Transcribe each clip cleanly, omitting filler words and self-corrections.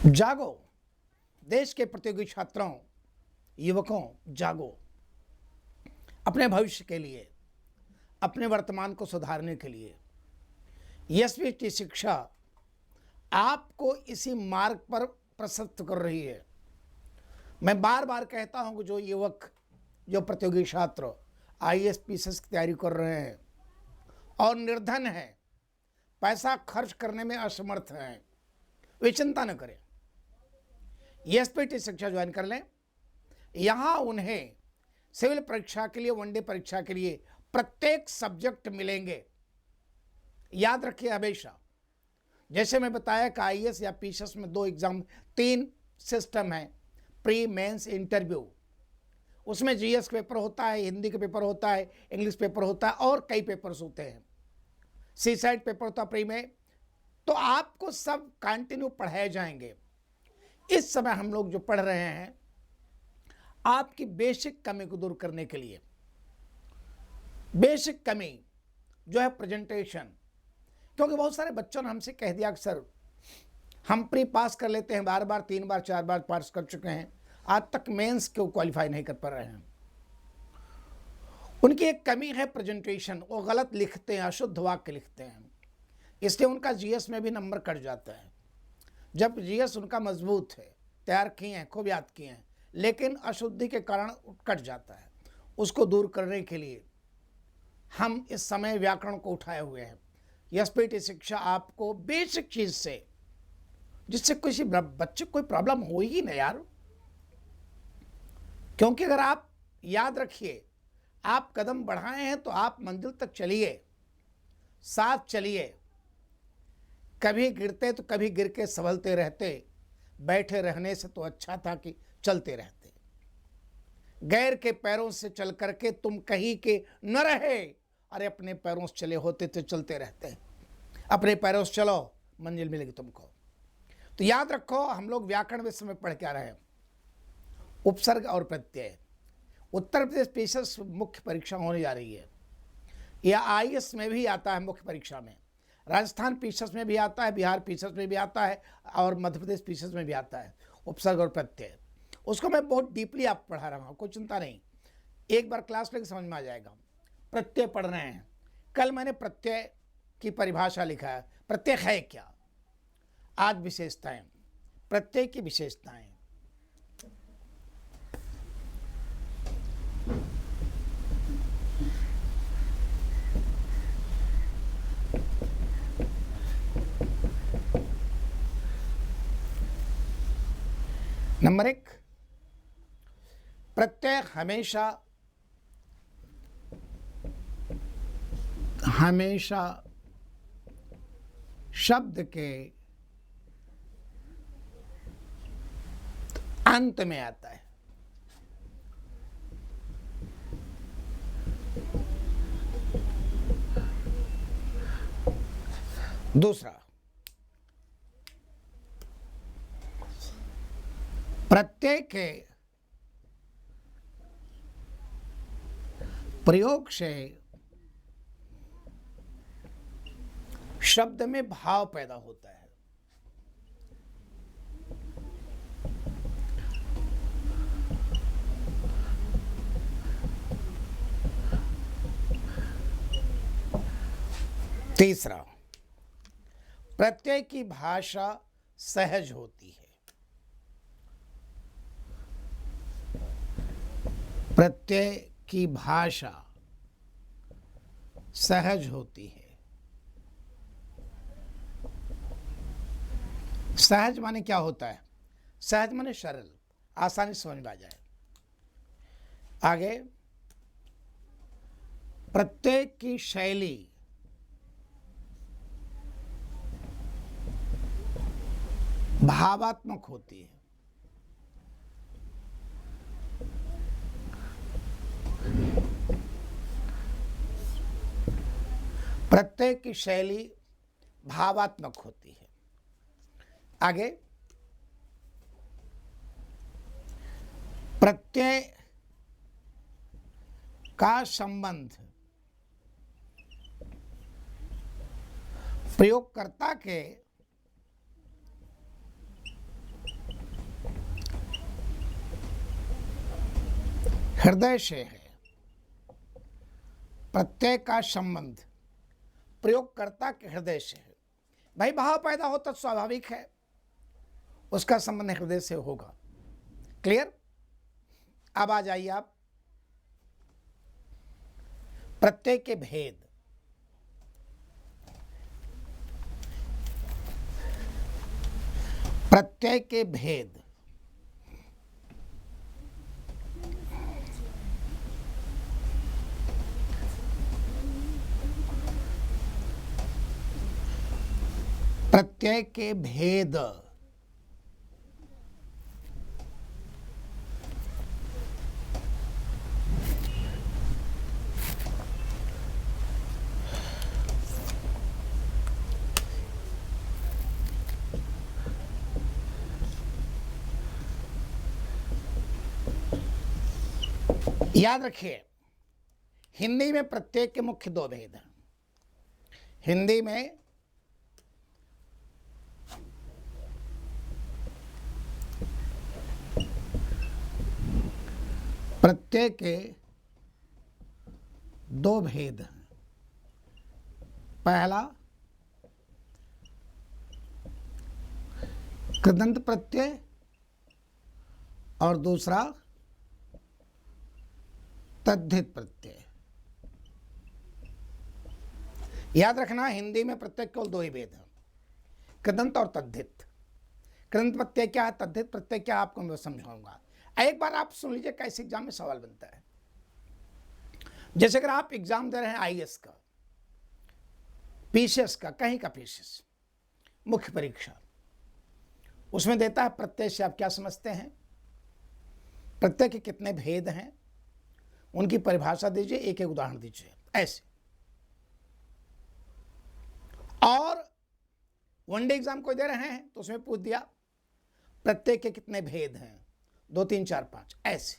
जागो, देश के प्रतियोगी छात्रों, युवकों, जागो। अपने भविष्य के लिए, अपने वर्तमान को सुधारने के लिए एसपीटी शिक्षा आपको इसी मार्ग पर प्रशस्त कर रही है। मैं बार बार कहता हूं कि जो युवक, जो प्रतियोगी छात्र आईएएस पीसीएस की तैयारी कर रहे हैं और निर्धन हैं, पैसा खर्च करने में असमर्थ हैं, वे चिंता न करें, एसपीटी शिक्षा ज्वाइन कर लें। यहाँ उन्हें सिविल परीक्षा के लिए, वनडे परीक्षा के लिए प्रत्येक सब्जेक्ट मिलेंगे। याद रखिए हमेशा, जैसे मैं बताया कि आईएएस या पीसीएस में 2 एग्जाम, 3 सिस्टम है, प्री, मेंस, इंटरव्यू। उसमें जीएस का पेपर होता है, हिंदी का पेपर होता है, इंग्लिश पेपर होता है और कई पेपर्स होते हैं। सीसाइड पेपर होता है प्री में। तो आपको सब कंटिन्यू पढ़ाए जाएंगे। इस समय हम लोग जो पढ़ रहे हैं आपकी बेसिक कमी को दूर करने के लिए। बेसिक कमी जो है प्रेजेंटेशन, क्योंकि बहुत सारे बच्चों ने हमसे कह दिया कि सर हम प्री पास कर लेते हैं, बार बार 3 बार 4 बार पास कर चुके हैं, आज तक मेंस क्यों क्वालिफाई नहीं कर पा रहे हैं। उनकी एक कमी है प्रेजेंटेशन, वो गलत लिखते हैं, अशुद्ध वाक्य लिखते हैं, इसलिए उनका जीएस में भी नंबर कट जाता है। जब जीएस उनका मजबूत है, तैयार किए हैं, खूब याद किए हैं, लेकिन अशुद्धि के कारण कट जाता है। उसको दूर करने के लिए हम इस समय व्याकरण को उठाए हुए हैं। एसपीटी शिक्षा आपको बेसिक चीज से, जिससे किसी बच्चे को कोई प्रॉब्लम हो ही नहीं यार। क्योंकि अगर आप याद रखिए, आप कदम बढ़ाए हैं तो आप मंजिल तक चलिए, साथ चलिए। कभी गिरते तो कभी गिर के संभलते रहते, बैठे रहने से तो अच्छा था कि चलते रहते। गैर के पैरों से चल करके तुम कहीं के न रहे, अरे अपने पैरों से चले होते तो चलते रहते। अपने पैरों से चलो, मंजिल मिलेगी तुमको। तो याद रखो, हम लोग व्याकरण में समय पढ़ के आ रहे हैं। उपसर्ग और प्रत्यय, उत्तर प्रदेश पीसीएस मुख्य परीक्षा होने जा रही है। यह आईएएस में भी आता है मुख्य परीक्षा में, राजस्थान पीसीएस में भी आता है, बिहार पीसीएस में भी आता है और मध्य प्रदेश पीसीएस में भी आता है उपसर्ग और प्रत्यय। उसको मैं बहुत डीपली आप पढ़ा रहा हूँ, कोई चिंता नहीं, एक बार क्लास लेकर समझ में आ जाएगा। प्रत्यय पढ़ रहे हैं, कल मैंने प्रत्यय की परिभाषा लिखा है, प्रत्यय है क्या। आज विशेषताएं, प्रत्यय की विशेषताएं। नंबर 1, प्रत्यय हमेशा शब्द के अंत में आता है। दूसरा, प्रत्यय के प्रयोग से शब्द में भाव पैदा होता है। तीसरा, प्रत्यय की भाषा सहज होती है। प्रत्यय की भाषा सहज होती है। सहज माने क्या होता है? सहज माने सरल, आसानी से समझ में आ जाए। आगे, प्रत्यय की शैली भावात्मक होती है। प्रत्यय की शैली भावात्मक होती है। आगे, प्रत्यय का संबंध प्रयोगकर्ता के हृदय से है। प्रत्यय का संबंध प्रयोगकर्ता के हृदय से है। भाई भाव पैदा हो तो स्वाभाविक है उसका संबंध हृदय से होगा। क्लियर? अब आ जाइए आप प्रत्यय के भेद। प्रत्यय के भेद प्रत्यय के भेद याद रखिए, हिंदी में प्रत्यय के मुख्य दो भेद हैं। हिंदी में प्रत्यय के दो भेद हैं। पहला कृदंत प्रत्यय और दूसरा तद्धित प्रत्यय। याद रखना, हिंदी में प्रत्यय केवल दो ही भेद हैं, कृदंत और तद्धित। कृदंत प्रत्यय क्या है, तद्धित प्रत्यय क्या है, आपको मैं समझाऊंगा। एक बार आप सुन लीजिए कैसे एग्जाम में सवाल बनता है। जैसे अगर आप एग्जाम दे रहे हैं आईएएस का, पीसीएस का, कहीं का पीसीएस मुख्य परीक्षा, उसमें देता है प्रत्यय से आप क्या समझते हैं, प्रत्यय के कितने भेद हैं, उनकी परिभाषा दीजिए, एक एक उदाहरण दीजिए ऐसे। और वनडे एग्जाम को दे रहे हैं तो उसमें पूछ दिया प्रत्यय के कितने भेद हैं, 2 3 4 5 ऐसे।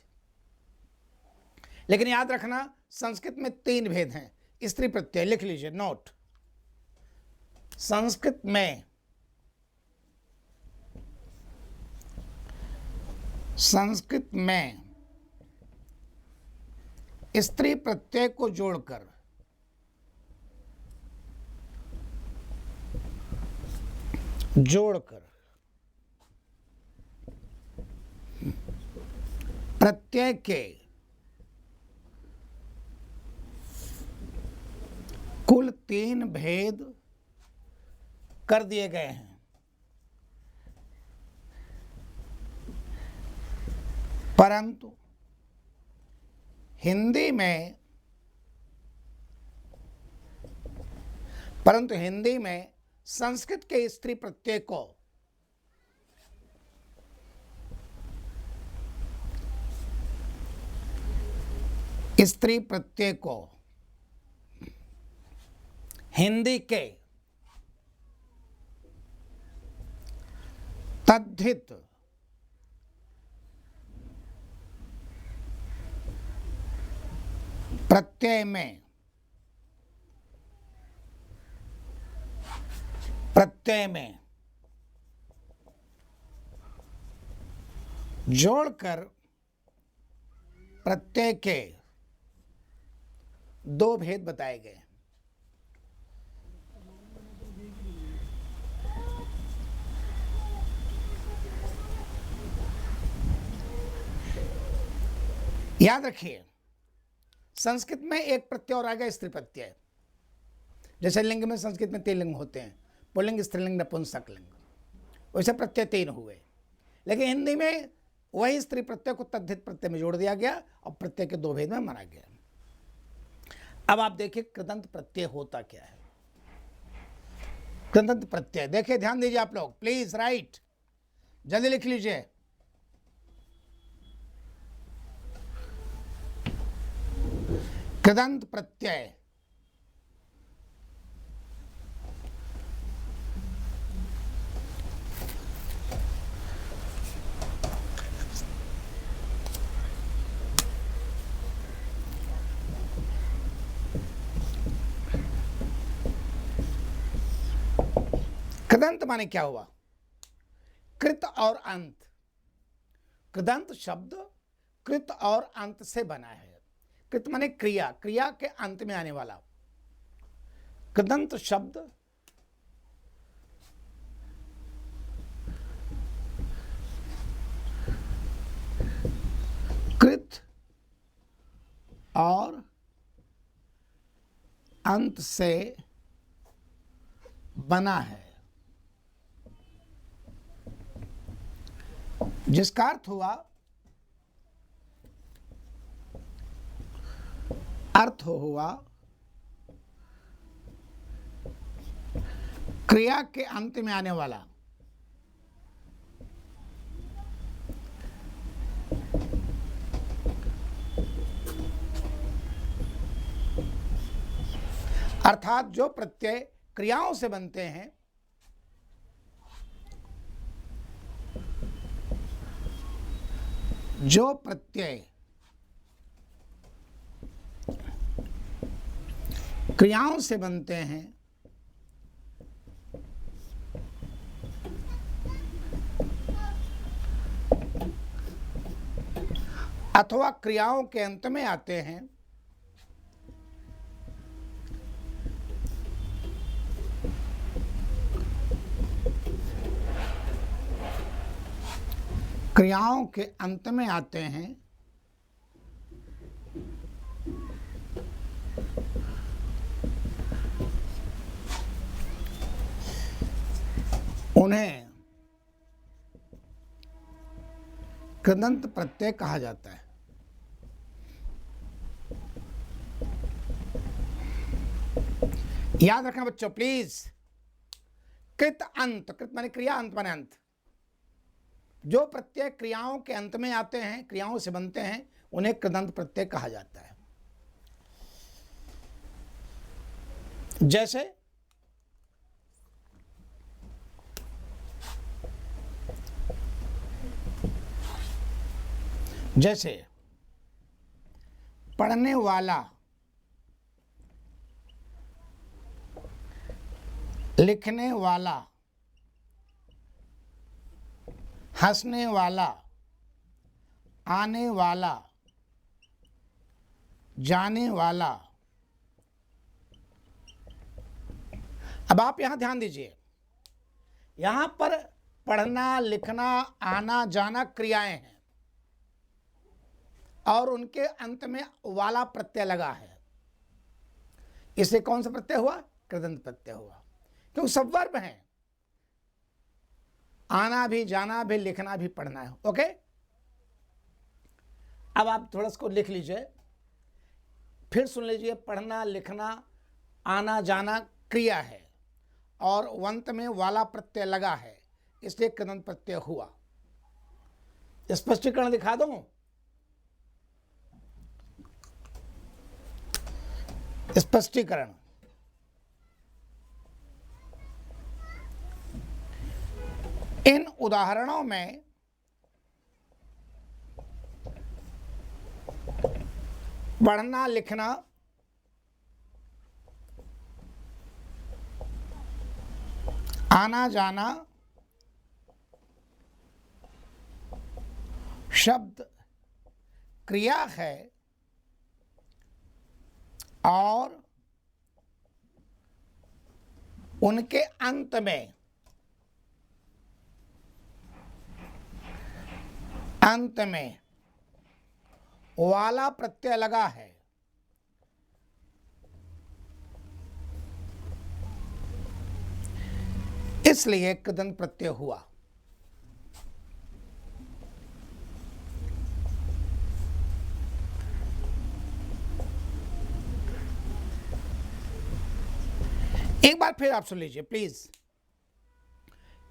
लेकिन याद रखना संस्कृत में 3 भेद हैं। स्त्री प्रत्यय लिख लीजिए, नोट। संस्कृत में स्त्री प्रत्यय को जोड़कर प्रत्यय के कुल 3 भेद कर दिए गए हैं। परंतु हिंदी में संस्कृत के स्त्री प्रत्यय को हिंदी के तद्धित प्रत्यय में जोड़कर प्रत्यय के 2 भेद बताए गए। याद रखिए, संस्कृत में एक प्रत्यय और आ गया स्त्री प्रत्यय। जैसे लिंग में संस्कृत में 3 लिंग होते हैं, पुल्लिंग, स्त्रीलिंग, नपुंसक लिंग, वैसे प्रत्यय 3 हुए। लेकिन हिंदी में वही स्त्री प्रत्यय को तद्धित प्रत्यय में जोड़ दिया गया और प्रत्यय के 2 भेद में माना गया। अब आप देखिए कृदंत प्रत्यय होता क्या है। कृदंत प्रत्यय देखिए, ध्यान दीजिए आप लोग, प्लीज राइट, जल्दी लिख लीजिए। कृदंत प्रत्यय कृदंत माने क्या हुआ, कृत और अंत। कृदंत शब्द कृत और अंत से बना है। कृत माने क्रिया, क्रिया के अंत में आने वाला। कृदंत शब्द कृत और अंत से बना है, जिसका अर्थ हुआ क्रिया के अंत में आने वाला। अर्थात जो प्रत्यय क्रियाओं से बनते हैं, जो प्रत्यय क्रियाओं से बनते हैं, अथवा क्रियाओं के अंत में आते हैं, क्रियाओं के अंत में आते हैं, उन्हें कृदंत प्रत्यय कहा जाता है। याद रखना बच्चों प्लीज, कृत अंत, कृत माने क्रिया, अंत माने अंत। जो प्रत्यय क्रियाओं के अंत में आते हैं, क्रियाओं से बनते हैं, उन्हें कृदंत प्रत्यय कहा जाता है। जैसे जैसे पढ़ने वाला, लिखने वाला, हंसने वाला, आने वाला, जाने वाला। अब आप यहां ध्यान दीजिए, यहां पर पढ़ना, लिखना, आना, जाना क्रियाएं हैं और उनके अंत में वाला प्रत्यय लगा है। इससे कौन सा प्रत्यय हुआ? कृदंत प्रत्यय हुआ, क्योंकि सब वर्ब हैं। आना भी, जाना भी, लिखना भी, पढ़ना है। ओके, अब आप थोड़ा इसको लिख लीजिए, फिर सुन लीजिए। पढ़ना, लिखना, आना, जाना क्रिया है और अंत में वाला प्रत्यय लगा है, इसलिए कृदंत प्रत्यय हुआ। स्पष्टीकरण दिखा दूं? स्पष्टीकरण, इन उदाहरणों में पढ़ना, लिखना, आना जाना शब्द क्रिया है और उनके अंत में वाला प्रत्यय लगा है, इसलिए कृदंत प्रत्यय हुआ। एक बार फिर आप सुन लीजिए प्लीज,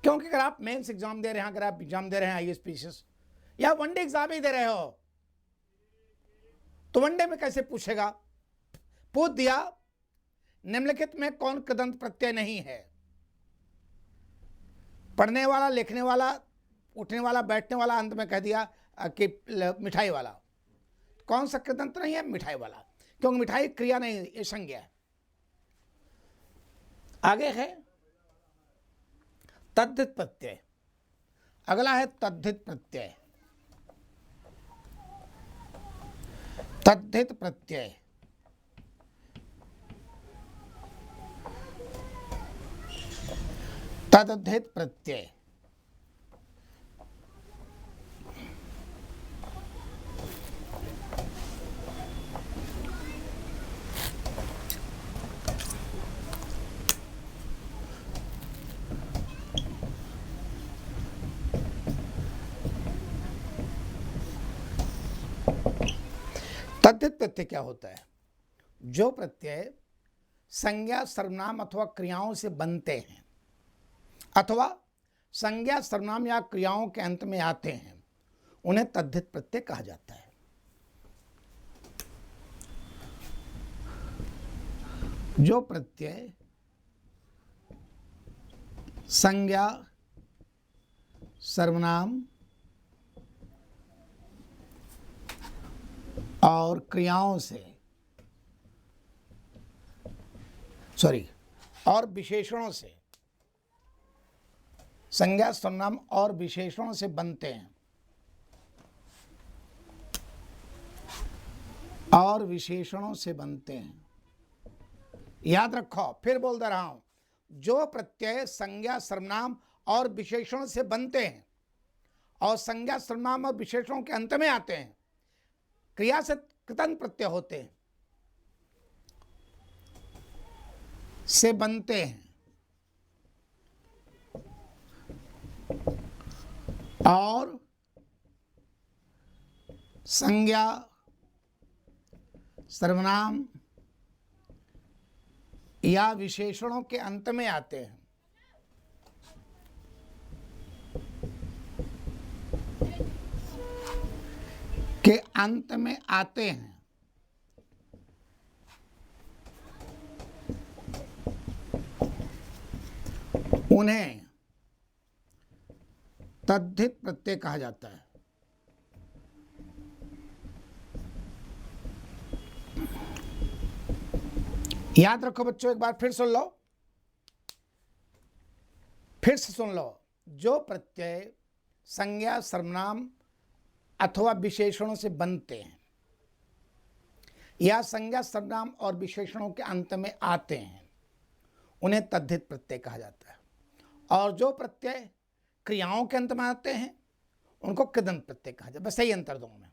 क्योंकि अगर आप मेंस एग्जाम दे रहे हैं, अगर आप एग्जाम दे रहे हैं आईएएस पीसीएस या वनडे एग्जाम ही दे रहे हो, तो वनडे में कैसे पूछेगा? पूछ दिया निम्नलिखित में कौन कृदंत प्रत्यय नहीं है? पढ़ने वाला, लिखने वाला, उठने वाला, बैठने वाला, अंत में कह दिया कि मिठाई वाला। कौन सा कृदंत नहीं है? मिठाई वाला, क्योंकि मिठाई क्रिया नहीं, ये संज्ञा है। आगे है तद्धित प्रत्यय। अगला है तद्धित प्रत्यय। तद्धित प्रत्यय तद्धित प्रत्यय तद्धित प्रत्यय क्या होता है? जो प्रत्यय संज्ञा सर्वनाम अथवा क्रियाओं से बनते हैं अथवा संज्ञा सर्वनाम या क्रियाओं के अंत में आते हैं, उन्हें तद्धित प्रत्यय कहा जाता है। जो प्रत्यय संज्ञा सर्वनाम और क्रियाओं से और विशेषणों से, संज्ञा सर्वनाम और विशेषणों से बनते हैं और विशेषणों से बनते हैं। याद रखो, फिर बोल दे रहा हूं, जो प्रत्यय संज्ञा सर्वनाम और विशेषणों से बनते हैं और संज्ञा सर्वनाम और विशेषणों के अंत में आते हैं, क्रिया से कृतंत प्रत्यय होते हैं, से बनते हैं और संज्ञा सर्वनाम या विशेषणों के अंत में आते हैं। के अंत में आते हैं, उन्हें तद्धित प्रत्यय कहा जाता है। याद रखो बच्चों, एक बार फिर सुन लो, फिर से सुन लो। जो प्रत्यय संज्ञा सर्वनाम अथवा विशेषणों से बनते हैं या संज्ञा सर्वनाम और विशेषणों के अंत में आते हैं, उन्हें तद्धित प्रत्यय कहा जाता है। और जो प्रत्यय क्रियाओं के अंत में आते हैं, उनको कृदंत प्रत्यय कहा जाता है। बस यही अंतर दोनों में।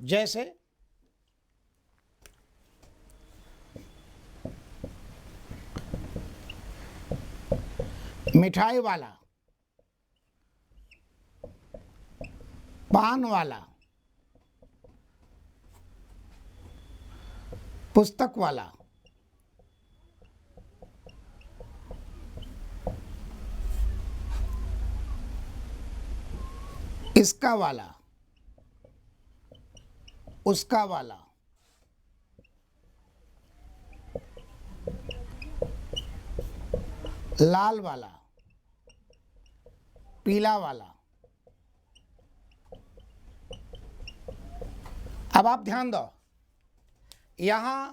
जैसे मिठाई वाला, पान वाला, पुस्तक वाला, इसका वाला, उसका वाला, लाल वाला, पीला वाला। अब आप ध्यान दो, यहां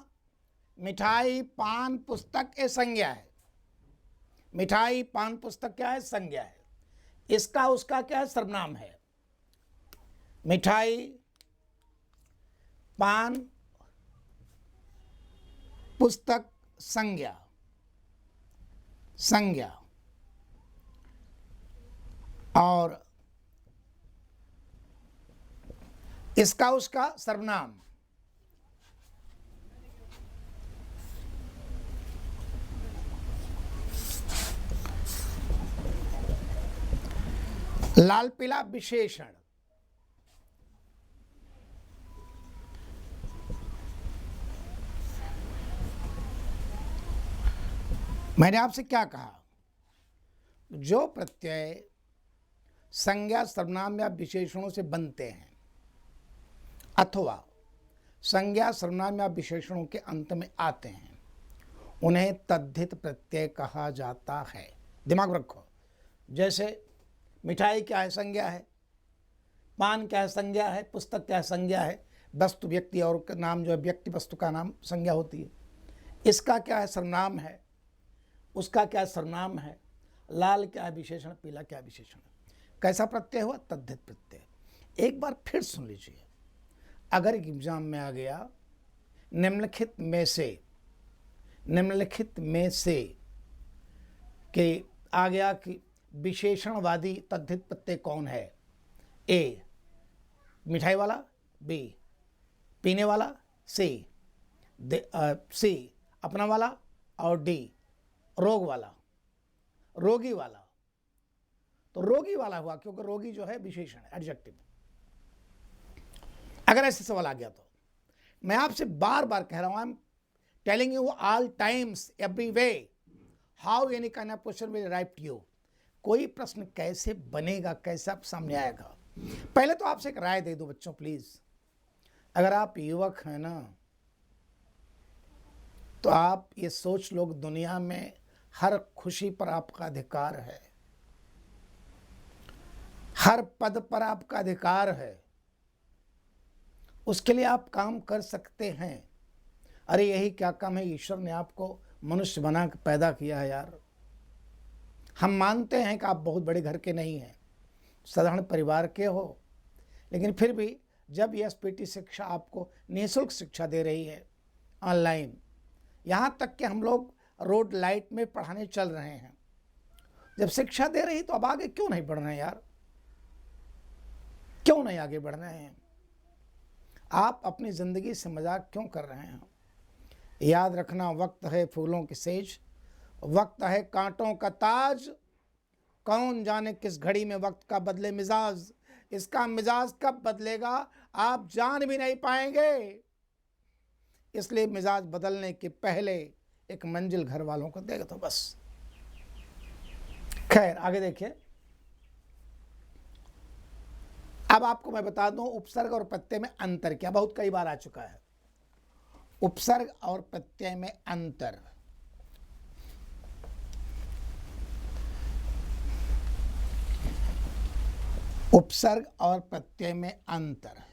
मिठाई पान पुस्तक ये संज्ञा है। मिठाई पान पुस्तक क्या है? संज्ञा है। इसका उसका क्या है? सर्वनाम है। मिठाई पान पुस्तक संज्ञा, संज्ञा और इसका उसका सर्वनाम। लाल पीला विशेषण। मैंने आपसे क्या कहा? जो प्रत्यय संज्ञा सर्वनाम या विशेषणों से बनते हैं अथवा संज्ञा सर्वनाम या विशेषणों के अंत में आते हैं, उन्हें तद्धित प्रत्यय कहा जाता है। दिमाग रखो। जैसे मिठाई क्या है? संज्ञा है। पान क्या है? संज्ञा है। पुस्तक क्या है? संज्ञा है। वस्तु व्यक्ति और नाम जो है व्यक्ति वस्तु का नाम संज्ञा होती है। इसका क्या है? सर्वनाम है। उसका क्या सर्वनाम है? लाल क्या है? विशेषण। पीला क्या विशेषण? कैसा प्रत्यय हुआ? तद्धित प्रत्यय। एक बार फिर सुन लीजिए, अगर एग्जाम में आ गया निम्नलिखित में से कि आ गया कि विशेषणवादी तद्धित प्रत्यय कौन है? ए मिठाई वाला, बी पीने वाला, सी अपना वाला, और डी रोगी वाला। तो रोगी वाला हुआ क्योंकि रोगी जो है विशेषण है, एडजेक्टिव। अगर ऐसे सवाल आ गया तो मैं आपसे बार बार कह रहा हूं, I am telling you all times every way how any kind of question will arrive to you. कोई प्रश्न कैसे बनेगा, कैसे आप सामने आएगा। पहले तो आपसे एक राय दे दो बच्चों प्लीज, अगर आप युवक हैं ना तो आप ये सोच लो दुनिया में हर खुशी पर आपका अधिकार है, हर पद पर आपका अधिकार है, उसके लिए आप काम कर सकते हैं। अरे यही क्या काम है, ईश्वर ने आपको मनुष्य बना के पैदा किया है यार। हम मानते हैं कि आप बहुत बड़े घर के नहीं हैं, साधारण परिवार के हो, लेकिन फिर भी जब एसपीटी शिक्षा आपको निःशुल्क शिक्षा दे रही है ऑनलाइन, यहाँ तक कि हम लोग रोड लाइट में पढ़ाने चल रहे हैं, जब शिक्षा दे रही तो अब आगे क्यों नहीं बढ़ रहे हैं यार, क्यों नहीं आगे बढ़ रहे हैं? आप अपनी ज़िंदगी से मजाक क्यों कर रहे हैं? याद रखना, वक्त है फूलों की सेज, वक्त है कांटों का ताज, कौन जाने किस घड़ी में वक्त का बदले मिजाज, इसका मिजाज कब बदलेगा आप जान भी नहीं पाएंगे। इसलिए मिजाज बदलने के पहले एक मंजिल घर वालों को देगा तो बस। खैर आगे देखिए, अब आपको मैं बता दूं उपसर्ग और प्रत्यय में अंतर क्या, बहुत कई बार आ चुका है। उपसर्ग और प्रत्यय में अंतर, उपसर्ग और प्रत्यय में अंतर।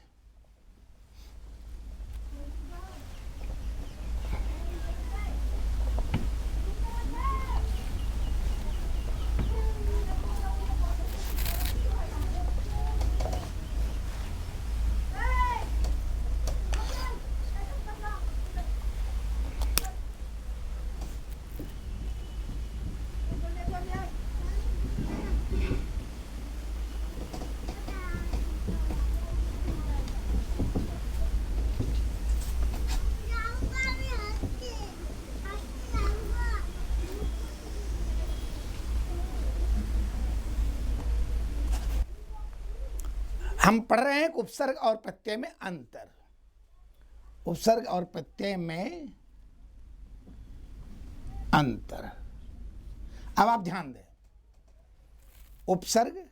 हम पढ़ रहे हैं उपसर्ग और प्रत्यय में अंतर। उपसर्ग और प्रत्यय में अंतर, अब आप ध्यान दें, उपसर्ग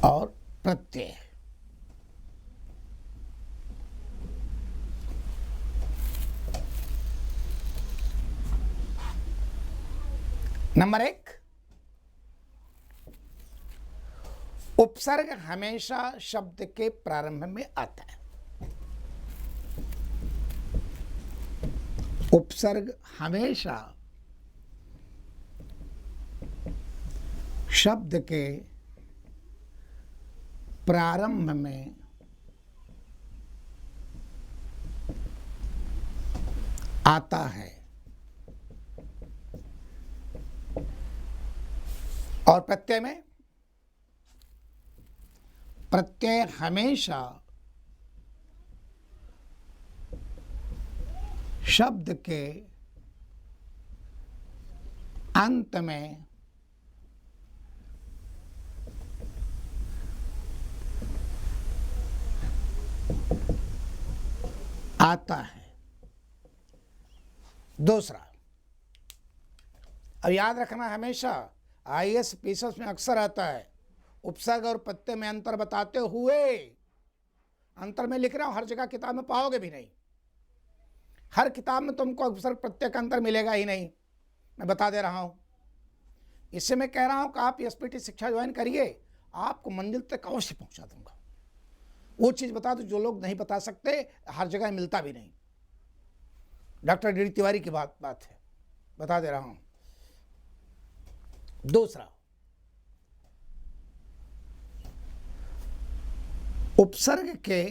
और प्रत्यय, नंबर एक, उपसर्ग हमेशा शब्द के प्रारंभ में आता है। उपसर्ग हमेशा शब्द के प्रारंभ में आता है और प्रत्यय में, प्रत्यय हमेशा शब्द के अंत में आता है। दूसरा, अब याद रखना, हमेशा आईएएस पीसीएस में अक्सर आता है उपसर्ग और प्रत्यय में अंतर बताते हुए, अंतर में लिख रहा हूं, हर जगह किताब में पाओगे भी नहीं, हर किताब में तुमको उपसर्ग प्रत्यय का अंतर मिलेगा ही नहीं, मैं बता दे रहा हूं। इससे मैं कह रहा हूं कि आप एसपीटी शिक्षा ज्वाइन करिए, आपको मंजिल तक अवश्य पहुंचा दूंगा। वो चीज़ बता दो जो लोग नहीं बता सकते, हर जगह मिलता भी नहीं। डॉक्टर डी तिवारी की बात है, बता दे रहा हूं। दूसरा, उपसर्ग के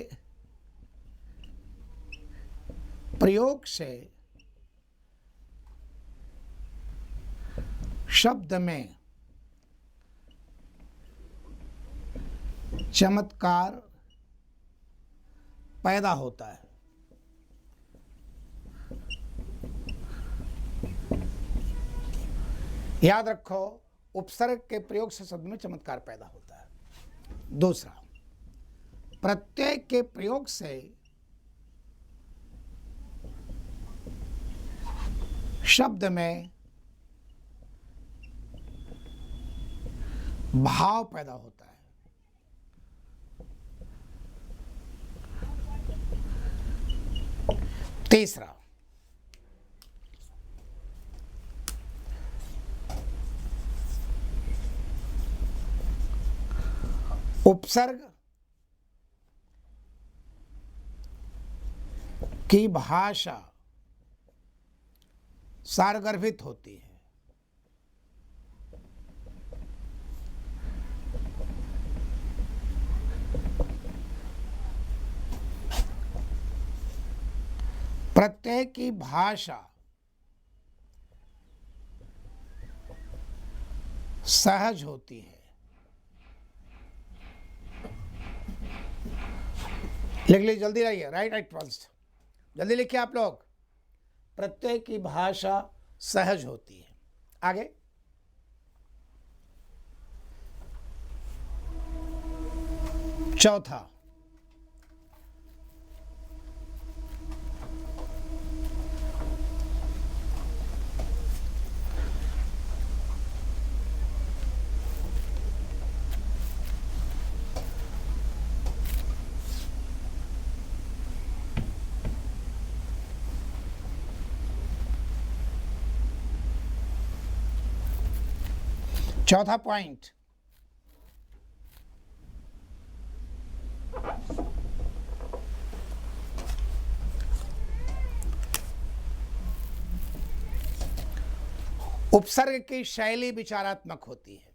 प्रयोग से शब्द में चमत्कार पैदा होता है। याद रखो, उपसर्ग के प्रयोग से शब्द में चमत्कार पैदा होता है। दूसरा, प्रत्यय के प्रयोग से शब्द में भाव पैदा होता है। तीसरा, उपसर्ग की भाषा सारगर्भित होती है। प्रत्यय की भाषा सहज होती है। लिख लीजिए, जल्दी रहिए, राइट फर्स्ट, जल्दी लिखिए आप लोग। प्रत्यय की भाषा सहज होती है। आगे, चौथा, चौथा पॉइंट, उपसर्ग की शैली विचारात्मक होती है।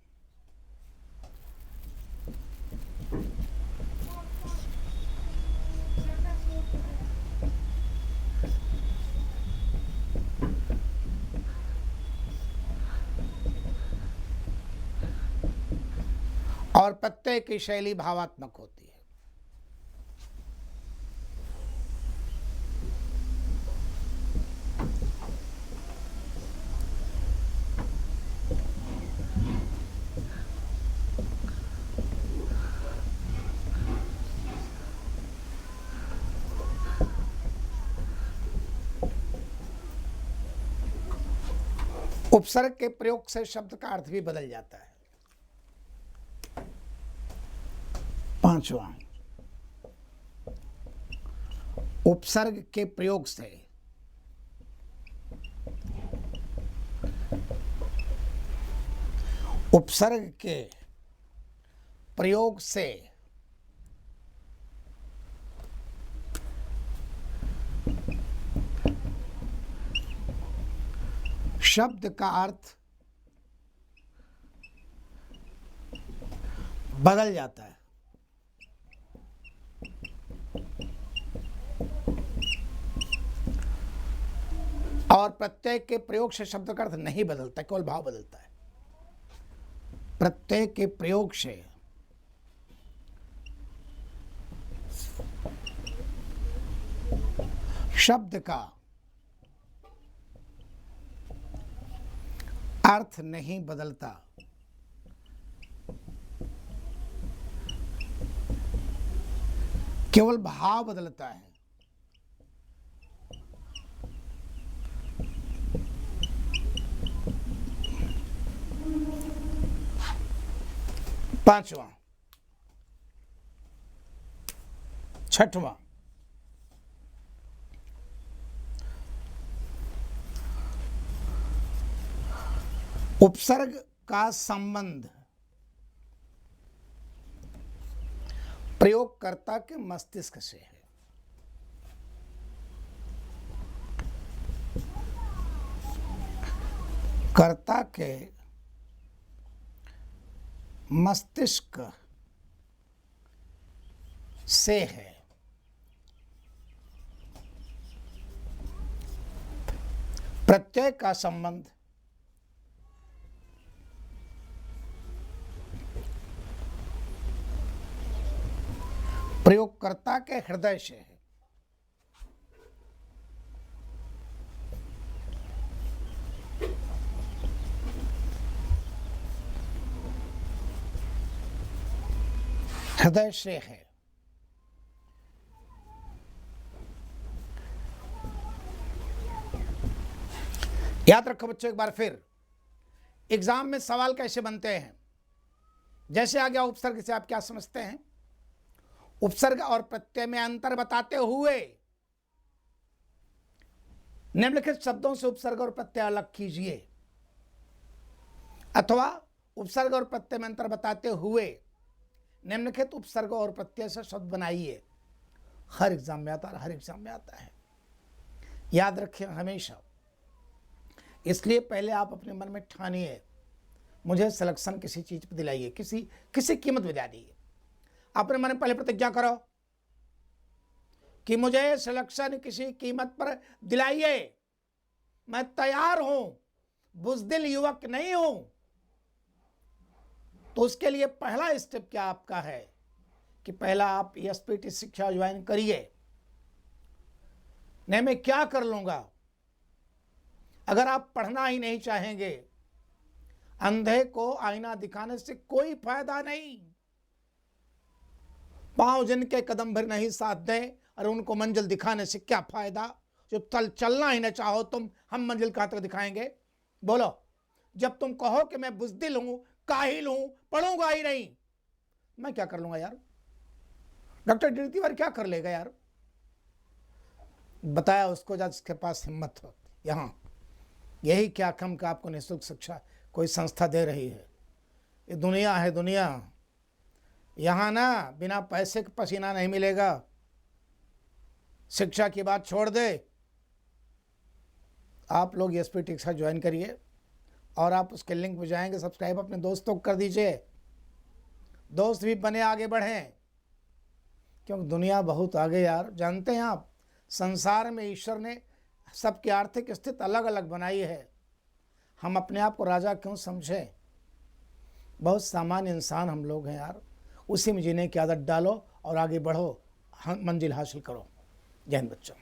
और प्रत्यय की शैली भावात्मक होती है। उपसर्ग के प्रयोग से शब्द का अर्थ भी बदल जाता है। पांचवा, उपसर्ग के प्रयोग से शब्द का अर्थ बदल जाता है। और प्रत्यय के प्रयोग से शब्द का अर्थ नहीं बदलता, केवल भाव बदलता है। प्रत्यय के प्रयोग से शब्द का अर्थ नहीं बदलता, केवल भाव बदलता है। पांचवा, छठवां, उपसर्ग का संबंध प्रयोगकर्ता के मस्तिष्क से है। कर्ता के मस्तिष्क से है। प्रत्यय का संबंध प्रयोगकर्ता के हृदय से है। हृदय से है। याद रखो बच्चों, एक बार फिर, एग्जाम में सवाल कैसे बनते हैं। जैसे आ गया उपसर्ग से, आप क्या समझते हैं? उपसर्ग और प्रत्यय में अंतर बताते हुए निम्नलिखित शब्दों से उपसर्ग और प्रत्यय अलग कीजिए, अथवा उपसर्ग और प्रत्यय में अंतर बताते हुए निम्नलिखित उपसर्ग और प्रत्यय से शब्द बनाइए। हर एग्जाम में आता है, हर एग्जाम में आता है, याद रखिए हमेशा। इसलिए पहले आप अपने मन में ठानिए, मुझे सिलेक्शन किसी चीज पर दिलाइए, किसी कीमत पर दिला दीजिए। अपने मन में पहले प्रतिज्ञा करो कि मुझे सिलेक्शन किसी कीमत पर दिलाइए, मैं तैयार हूं, बुज़दिल युवक नहीं हूं। तो उसके लिए पहला स्टेप क्या आपका है कि पहला आप एसपीटी शिक्षा ज्वाइन करिए। नहीं मैं क्या कर लूंगा, अगर आप पढ़ना ही नहीं चाहेंगे, अंधे को आईना दिखाने से कोई फायदा नहीं। पांव जिनके कदम भर नहीं साथ दें और उनको मंजिल दिखाने से क्या फायदा। जब चलना ही न चाहो तुम, हम मंजिल कहां तक दिखाएंगे? बोलो। जब तुम कहो कि मैं बुज़दिल हूं, काहिल हूं, पढ़ूंगा ही नहीं, मैं क्या कर लूंगा यार? डॉक्टर ड्यूटीवर क्या कर लेगा यार? बताया उसको जिसके पास हिम्मत हो। यहां यही क्या कम का आपको निःशुल्क शिक्षा कोई संस्था दे रही है। ये दुनिया है, दुनिया। यहाँ ना बिना पैसे के पसीना नहीं मिलेगा। शिक्षा की बात छोड़ दे, आप लोग एसपीटी शिक्षा ज्वाइन करिए और आप उसके लिंक पे जाएंगे, सब्सक्राइब अपने दोस्तों को कर दीजिए, दोस्त भी बने, आगे बढ़ें, क्योंकि दुनिया बहुत आगे यार। जानते हैं आप, संसार में ईश्वर ने सबकी आर्थिक स्थिति अलग अलग बनाई है। हम अपने आप को राजा क्यों समझें? बहुत सामान्य इंसान हम लोग हैं यार। उसी में जीने की आदत डालो और आगे बढ़ो, मंजिल हासिल करो। जय हिंद बच्चों।